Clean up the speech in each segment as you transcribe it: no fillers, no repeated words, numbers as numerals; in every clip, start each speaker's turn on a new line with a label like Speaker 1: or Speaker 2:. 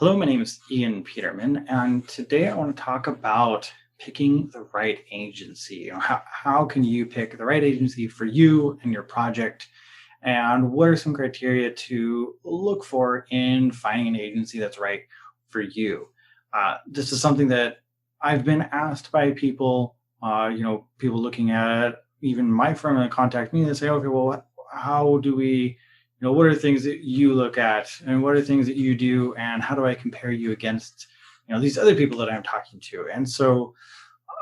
Speaker 1: Hello, my name is Ian Peterman, and today I want to talk about picking the right agency. How can you pick the right agency for you and your project? And what are some criteria to look for in finding an agency that's right for you? This is something that I've been asked by people, people looking at even my firm and contact me and say, okay, well, how do we what are things that you look at and what are things that you do and how do I compare you against these other people that I'm talking to? And so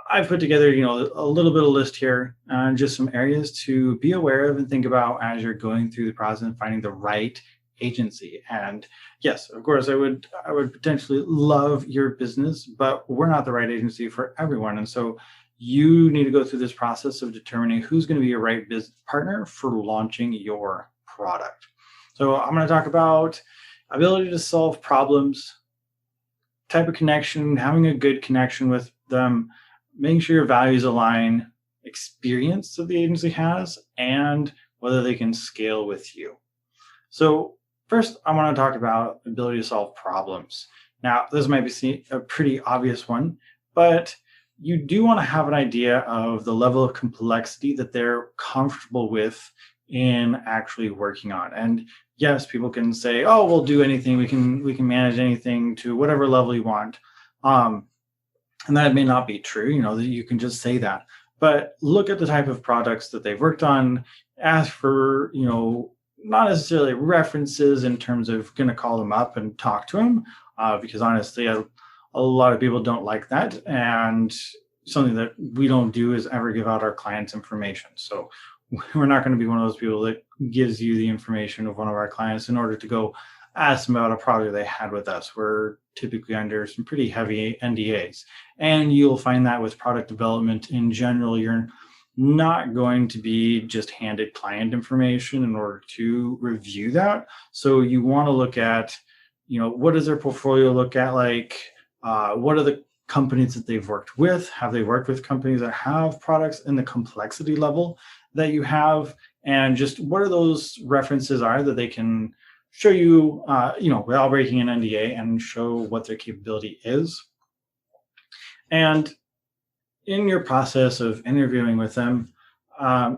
Speaker 1: I've put together a little bit of list here and just some areas to be aware of and think about as you're going through the process and finding the right agency. And yes, of course, I would potentially love your business, but we're not the right agency for everyone. And so you need to go through this process of determining who's going to be your right business partner for launching your product. So I'm going to talk about ability to solve problems, type of connection, having a good connection with them, making sure your values align, experience that the agency has, and whether they can scale with you. So first, I want to talk about ability to solve problems. Now, this might be a pretty obvious one, but you do want to have an idea of the level of complexity that they're comfortable with in actually working on. And yes, people can say, "Oh, we'll do anything. We can manage anything to whatever level you want," and that may not be true. That you can just say that, but look at the type of products that they've worked on. Ask for not necessarily references in terms of going to call them up and talk to them, because honestly, a lot of people don't like that, and something that we don't do is ever give out our clients' information. So we're not going to be one of those people that gives you the information of one of our clients in order to go ask them about a product they had with us. We're typically under some pretty heavy NDAs. And you'll find that with product development in general, you're not going to be just handed client information in order to review that. So you want to look at, what does their portfolio look at like? What are the companies that they've worked with? Have they worked with companies that have products in the complexity level that you have? And just what are those references are that they can show you, without breaking an NDA and show what their capability is. And in your process of interviewing with them,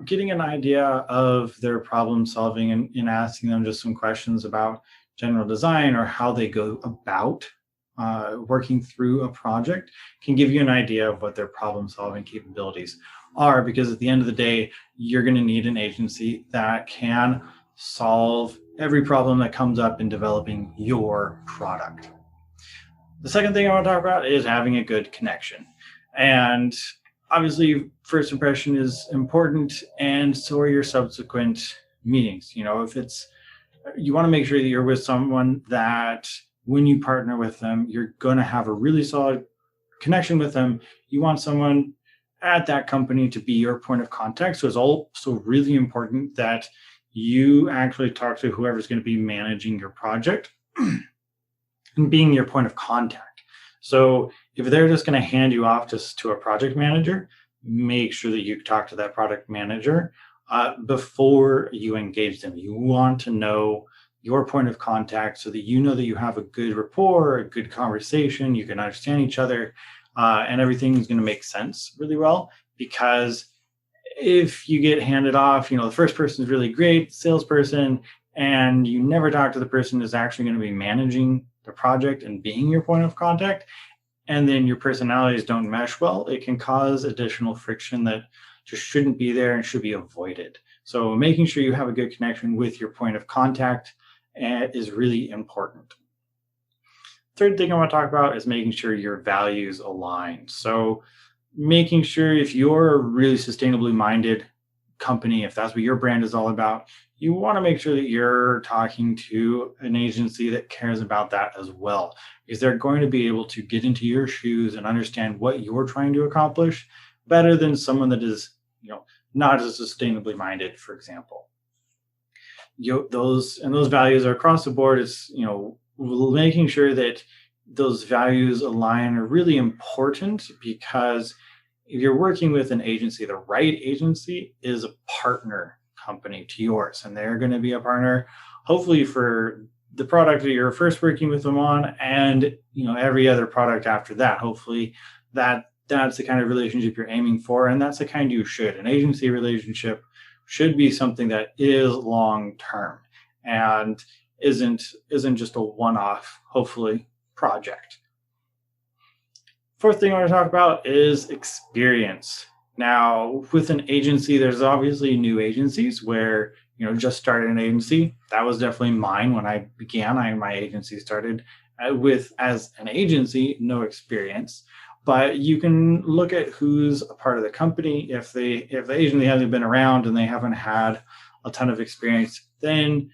Speaker 1: getting an idea of their problem solving and asking them just some questions about general design or how they go about working through a project can give you an idea of what their problem solving capabilities are, because at the end of the day, you're going to need an agency that can solve every problem that comes up in developing your product. The second thing I want to talk about is having a good connection. And obviously, first impression is important, and so are your subsequent meetings. If it's, you want to make sure that you're with someone that when you partner with them, you're going to have a really solid connection with them. You want someone at that company to be your point of contact. So it's also really important that you actually talk to whoever's going to be managing your project and being your point of contact. So if they're just going to hand you off to a project manager, make sure that you talk to that product manager before you engage them. You want to know your point of contact so that you know that you have a good rapport, a good conversation, you can understand each other, and everything is going to make sense really well. Because if you get handed off, the first person is really great, salesperson, and you never talk to the person who's actually going to be managing the project and being your point of contact, and then your personalities don't mesh well, it can cause additional friction that just shouldn't be there and should be avoided. So making sure you have a good connection with your point of contact is really important. Third thing I want to talk about is making sure your values align. So making sure if you're a really sustainably minded company, if that's what your brand is all about, you want to make sure that you're talking to an agency that cares about that as well, because they're going to be able to get into your shoes and understand what you're trying to accomplish better than someone that is, not as sustainably minded, for example. Those values are across the board. It's, making sure that those values align are really important, because if you're working with an agency, the right agency is a partner company to yours, and they're going to be a partner hopefully for the product that you're first working with them on, and every other product after that. Hopefully, that's the kind of relationship you're aiming for, and that's the kind you should. An agency relationship should be something that is long term and isn't just a one-off, hopefully, project. Fourth thing I want to talk about is experience. Now, with an agency, there's obviously new agencies where just started an agency. That was definitely mine when I began. My agency started with, as an agency, no experience. But you can look at who's a part of the company. If the agency hasn't been around and they haven't had a ton of experience, then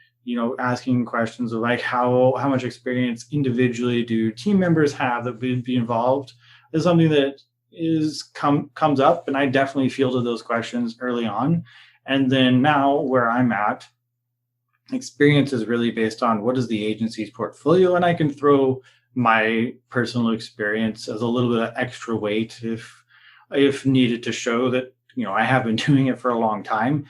Speaker 1: asking questions of like how much experience individually do team members have that would be involved is something that comes up, and I definitely fielded those questions early on. And then now where I'm at, experience is really based on what is the agency's portfolio, and I can throw my personal experience as a little bit of extra weight if needed to show that I have been doing it for a long time,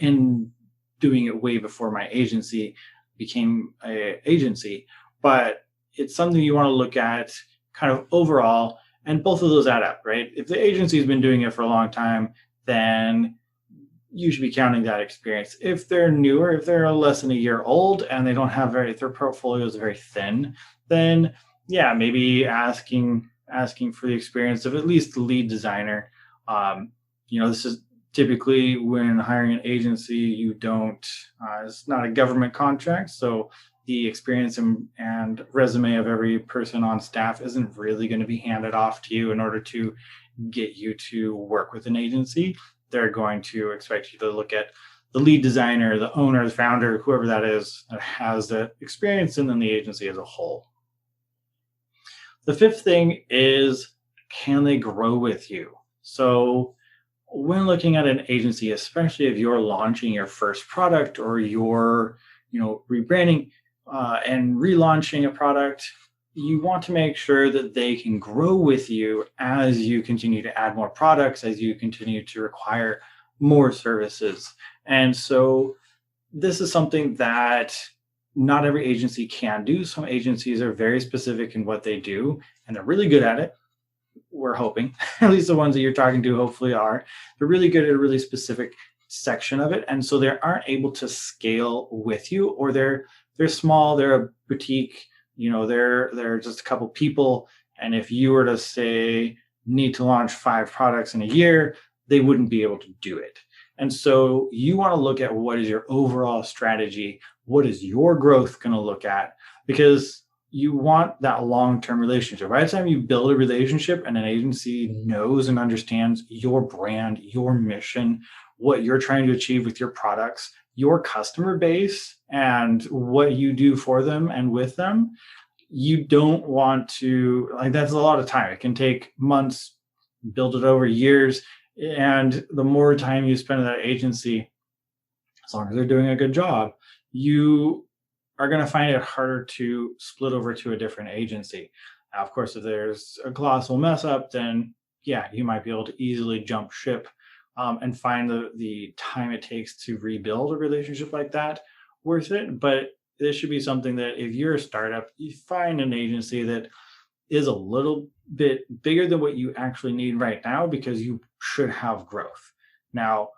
Speaker 1: and doing it way before my agency became an agency. But it's something you want to look at kind of overall, and both of those add up, right? If the agency's been doing it for a long time, then you should be counting that experience. If they're newer, if they're less than a year old and they don't have their portfolio is very thin, then yeah, maybe asking for the experience of at least the lead designer. This is typically when hiring an agency, you don't, it's not a government contract. So the experience and resume of every person on staff isn't really going to be handed off to you in order to get you to work with an agency. They're going to expect you to look at the lead designer, the owner, the founder, whoever that is that has the experience, and then the agency as a whole. The fifth thing is, can they grow with you? So when looking at an agency, especially if you're launching your first product or you're rebranding and relaunching a product, you want to make sure that they can grow with you as you continue to add more products, as you continue to require more services. And so this is something that not every agency can do. Some agencies are very specific in what they do, and they're really good at it. We're hoping, at least the ones that you're talking to hopefully are. They're really good at a really specific section of it. And so they aren't able to scale with you, or they're small, they're a boutique, they're just a couple people. And if you were to say need to launch 5 products in a year, they wouldn't be able to do it. And so you want to look at what is your overall strategy? What is your growth going to look at? Because you want that long-term relationship. By the time you build a relationship and an agency knows and understands your brand, your mission, what you're trying to achieve with your products, your customer base, and what you do for them and with them, you don't want to, that's a lot of time. It can take months, build it over years. And the more time you spend at that agency, as long as they're doing a good job, you are going to find it harder to split over to a different agency. Now, of course, if there's a colossal mess up, then yeah, you might be able to easily jump ship and find the time it takes to rebuild a relationship like that worth it. But this should be something that if you're a startup, you find an agency that is a little bit bigger than what you actually need right now, because you should have growth. Now,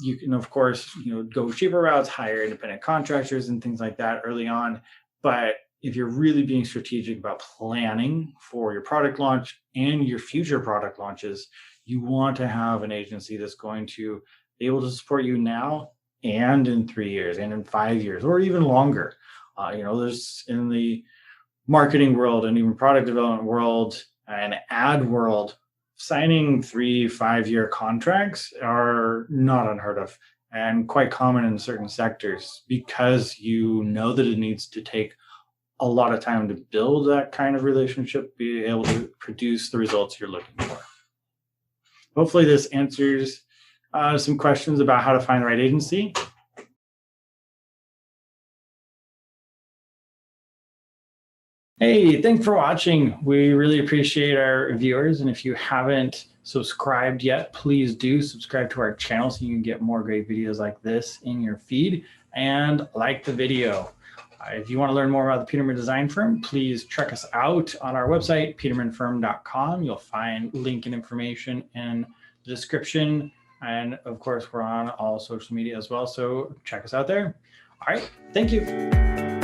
Speaker 1: you can, of course, go cheaper routes, hire independent contractors and things like that early on. But if you're really being strategic about planning for your product launch and your future product launches, you want to have an agency that's going to be able to support you now and in 3 years and in 5 years or even longer. There's in the marketing world and even product development world and ad world, signing 3-5 year contracts are not unheard of and quite common in certain sectors, because you know that it needs to take a lot of time to build that kind of relationship, be able to produce the results you're looking for. Hopefully this answers some questions about how to find the right agency. Hey, thanks for watching. We really appreciate our viewers. And if you haven't subscribed yet, please do subscribe to our channel so you can get more great videos like this in your feed, and like the video. If you want to learn more about the Peterman Design Firm, please check us out on our website, petermanfirm.com. You'll find link and information in the description. And of course, we're on all social media as well. So check us out there. All right. Thank you.